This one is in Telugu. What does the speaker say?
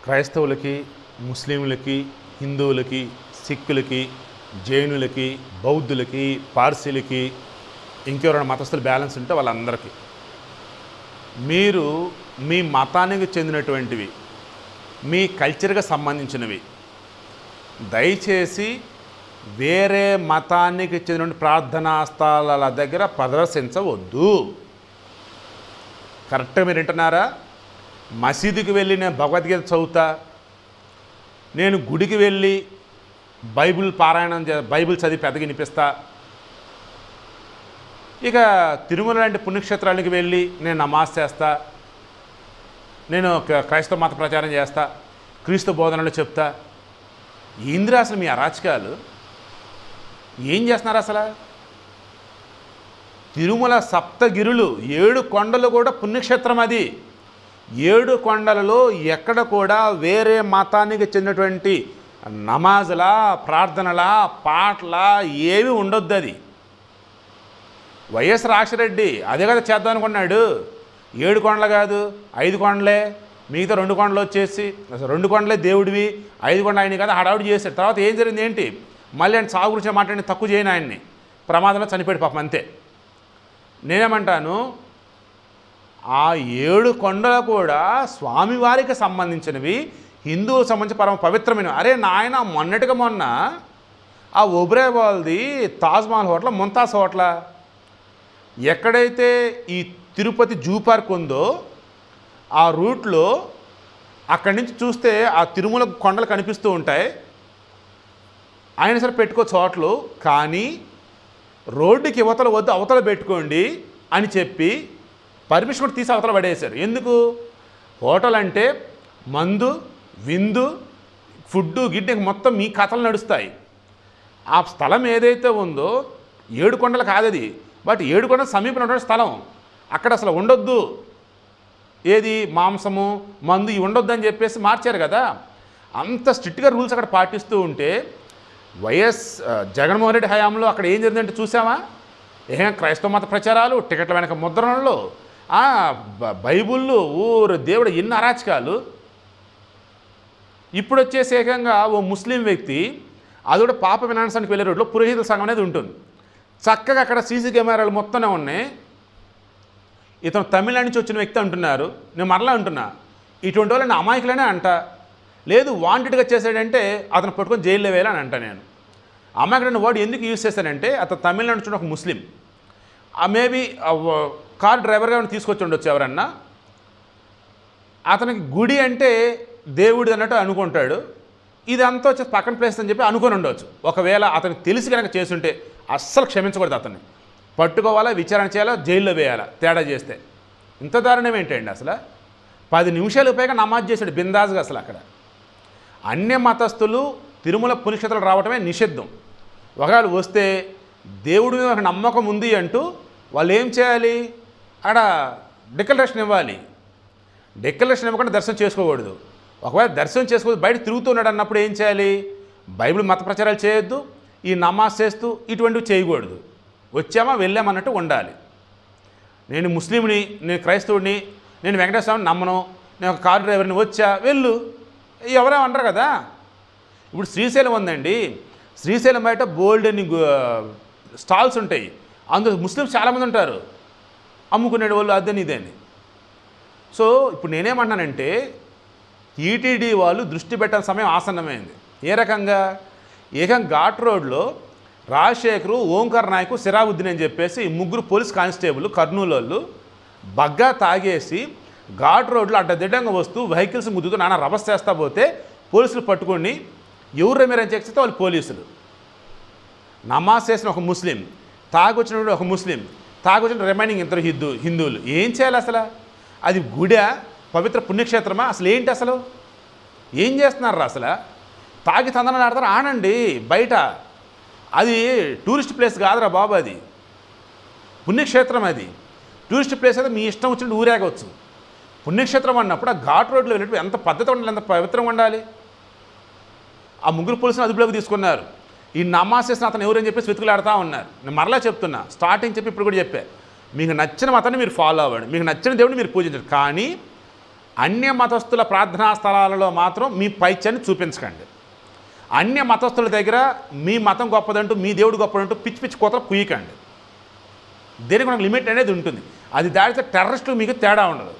క్రైస్తవులకి, ముస్లింలకి, హిందువులకి, సిక్కులకి, జైనులకి, బౌద్ధులకి, పార్సీలకి, ఇంకెవరైనా మతస్థులు బ్యాలెన్స్ ఉంటే వాళ్ళందరికీ మీరు మీ మతానికి చెందినటువంటివి, మీ కల్చర్కి సంబంధించినవి దయచేసి వేరే మతానికి చెందిన ప్రార్థనా స్థలాల దగ్గర ప్రదర్శించవద్దు. కరెక్ట్గా మీరు వింటున్నారా? మసీదుకి వెళ్ళి నేను భగవద్గీత చదువుతా, నేను గుడికి వెళ్ళి బైబిల్ పారాయణం బైబిల్ చదివి పెద్దగా వినిపిస్తా, ఇక తిరుమల లాంటి పుణ్యక్షేత్రానికి వెళ్ళి నేను నమాజ్ చేస్తా, నేను క్రైస్తవ మత ప్రచారం చేస్తా, క్రీస్తు బోధనలు చెప్తా. ఏందిరా అసలు మీ అరాచకాలు? ఏం చేస్తున్నారు అసలు? తిరుమల సప్తగిరులు 7 కొండలు కూడా పుణ్యక్షేత్రం. అది 7 కొండలలో ఎక్కడ కూడా వేరే మతానికి చెందినటువంటి నమాజులా, ప్రార్థనలా, పాటలా ఏవి ఉండొద్దు. అది వైఎస్ రాజశేఖరరెడ్డి అదే కదా చేద్దాం అనుకున్నాడు. 7 కొండలు కాదు 5 కొండలే, మిగతా 2 కొండలు వచ్చేసి 2 కొండలే దేవుడివి, 5 కొండలు ఆయన కదా హడావుడి చేశాడు. తర్వాత ఏం జరిగింది ఏంటి? మళ్ళీ ఆయన సాగు గురించి మాట్లాడి తక్కువ చేయను, ఆయన్ని ప్రమాదంలో చనిపోయాడు పాపం, అంతే. నేనేమంటాను, ఆ 7 కొండలు కూడా స్వామివారికి సంబంధించినవి, హిందువులకు సంబంధించి పరమ పవిత్రమైనవి. అరే నాయన, మొన్నటిగా మొన్న ఆ ఒబ్రాయ్వాల్ది తాజ్మహల్ హోటల్, ముంతాజ్ హోటల్, ఎక్కడైతే ఈ తిరుపతి జూ పార్క్ ఉందో ఆ రూట్లో అక్కడి నుంచి చూస్తే ఆ తిరుమల కొండలు కనిపిస్తూ ఉంటాయి. ఆయన సరే పెట్టుకోవచ్చు హోటలు, కానీ రోడ్డుకి యువతల వద్దు, అవతల పెట్టుకోండి అని చెప్పి పర్మిషన్ కూడా తీసి అవతల పడేశారు. ఎందుకు? హోటల్ అంటే మందు, విందు, ఫుడ్డు, గిడ్డ మొత్తం మీ కథలు నడుస్తాయి. ఆ స్థలం ఏదైతే ఉందో 7 కొండలు కాదది, బట్ 7 కొండల సమీపంలో ఉన్న స్థలం, అక్కడ అసలు ఉండొద్దు. ఏది మాంసము, మందు ఇవి ఉండొద్దు అని చెప్పేసి మార్చారు కదా. అంత స్ట్రిక్ట్గా రూల్స్ అక్కడ పాటిస్తూ ఉంటే వైఎస్ జగన్మోహన్ రెడ్డి హయాంలో అక్కడ ఏం జరిగిందంటే చూసామా? క్రైస్తవ మత ప్రచారాలు, టికెట్ల వెనక ముద్రణలు, బైబుళ్ళు, ఊరు దేవుడు, ఎన్ని అరాచకాలు. ఇప్పుడు వచ్చేసి ఏకంగా ఓ ముస్లిం వ్యక్తి, అది కూడా పాప వినాశనానికి వెళ్ళే రోడ్లో పురోహితుల సంఘం అనేది ఉంటుంది. చక్కగా అక్కడ సీసీ కెమెరాలు మొత్తమే ఉన్నాయి. ఇతను తమిళనాడు నుంచి వచ్చిన వ్యక్తి అంటున్నారు. నేను మరలా అంటున్నా, ఇటువంటి వాళ్ళని అమాయకులనే అంట. లేదు వాంటెడ్గా చేశాడంటే అతను పట్టుకొని జైల్లో వేయాలని అంట. నేను అమాయకుడైన వర్డ్ ఎందుకు యూజ్ చేశానంటే, అతను తమిళనాడు నుంచి ఒక ముస్లిం, మేబీ కార్ డ్రైవర్గా తీసుకొచ్చి ఉండొచ్చు ఎవరన్నా. అతనికి గుడి అంటే దేవుడి అన్నట్టు అనుకుంటాడు. ఇదంతా వచ్చేసి పక్కన ప్లేస్ అని చెప్పి అనుకొని ఉండవచ్చు. ఒకవేళ అతనికి తెలిసి కనుక చేస్తుంటే అస్సలు క్షమించకూడదు. అతన్ని పట్టుకోవాలా, విచారణ చేయాలా, జైల్లో వేయాలా తేడా చేస్తే. ఇంత దారుణం ఏంటండి అసలు? 10 నిమిషాలు పైగా నమాజ్ చేశాడు బిందాజ్గా. అసలు అక్కడ అన్య మతస్థులు తిరుమల పుణ్యక్షేత్రాలు రావటమే నిషిద్ధం. ఒకవేళ వస్తే దేవుడి మీద ఒక నమ్మకం ఉంది అంటూ వాళ్ళు ఏం చేయాలి? అక్కడ డిక్లరేషన్ ఇవ్వాలి. డిక్లరేషన్ ఇవ్వకుండా దర్శనం చేసుకోకూడదు. ఒకవేళ దర్శనం చేసుకోవద్దు, బయట తిరుగుతున్నాడు అన్నప్పుడు ఏం చేయాలి? బైబిల్ మత ప్రచారాలు చేయొద్దు, ఈ నమాజ్ చేస్తూ ఇటువంటివి చేయకూడదు. వచ్చామా వెళ్ళామన్నట్టు ఉండాలి. నేను ముస్లింని, నేను క్రైస్తవుడిని, నేను వెంకటేశ్వర స్వామిని నమ్మను, నేను ఒక కారు డ్రైవర్ని, వచ్చా వెళ్ళు, ఎవరో అంటారు కదా. ఇప్పుడు శ్రీశైలం ఉందండి, శ్రీశైలం బయట బోల్డ్ అని స్టాల్స్ ఉంటాయి. అందులో ముస్లిమ్స్ చాలామంది ఉంటారు, అమ్ముకునే వాళ్ళు అదని ఇదని. సో ఇప్పుడు నేనేమన్నానంటే, టీటీడీ వాళ్ళు దృష్టి పెట్టాల్సిన సమయం ఆసన్నమైంది. ఏ రకంగా? ఘాట్ రోడ్లో రాజశేఖరు, ఓంకార్ నాయకు, సిరావుద్దీన్ అని చెప్పేసి 3 పోలీస్ కానిస్టేబుల్ కర్నూలు వాళ్ళు బగ్గా తాగేసి ఘాట్ రోడ్లో అడ్డదిడ్డంగా వస్తూ వెహికల్స్ ముద్దుతూ నాన్న రభస్ చేస్తా పోతే పోలీసులు పట్టుకొని ఎవరు మీరు అని చెప్తే వాళ్ళు పోలీసులు. నమాజ్ చేసిన ఒక ముస్లిం, తాగొచ్చిన ఒక ముస్లిం, తాగొచ్చిన రిమైనింగ్ 2 హిందువులు. ఏం చేయాలి అసలు? అది గుడా, పవిత్ర పుణ్యక్షేత్రమా? అసలు ఏంటి అసలు? ఏం చేస్తున్నారు అసలు? తాగి తందనాలు ఆడతారు, ఆనండి బయట. అది టూరిస్ట్ ప్లేస్ కాదురా బాబు, అది పుణ్యక్షేత్రం. అది టూరిస్ట్ ప్లేస్ అయితే మీ ఇష్టం వచ్చినట్టు ఊరేగవచ్చు. పుణ్యక్షేత్రం అన్నప్పుడు ఆ ఘాట్ రోడ్లో వెళ్ళినప్పుడు ఎంత పద్ధతి ఉండాలి, ఎంత పవిత్రంగా ఉండాలి. ఆ 3 పోలీసులు అదుపులోకి తీసుకున్నారు. ఈ నమాజ్ చేసిన అతను ఎవరని చెప్పేసి వెతుకులాడుతూ ఉన్నారు. నేను మరలా చెప్తున్నా, స్టార్టింగ్ చెప్పి ఇప్పుడు కూడా చెప్పా, మీకు నచ్చిన మతాన్ని మీరు ఫాలో అవ్వండి, మీకు నచ్చిన దేవుడిని మీరు పూజించండి. కానీ అన్య మతస్థుల ప్రార్థనా స్థలాలలో మాత్రం మీ పైత్యాన్ని చూపించకండి. అన్య మతస్థుల దగ్గర మీ మతం గొప్పదంటూ, మీ దేవుడు గొప్పదంటూ పిచ్చి పిచ్చి కోతలు కుయ్యకండి. దేనికి మనకు లిమిట్ అనేది ఉంటుంది. అది దాడితే టెర్రరిస్టులు మీకు తేడా ఉండదు.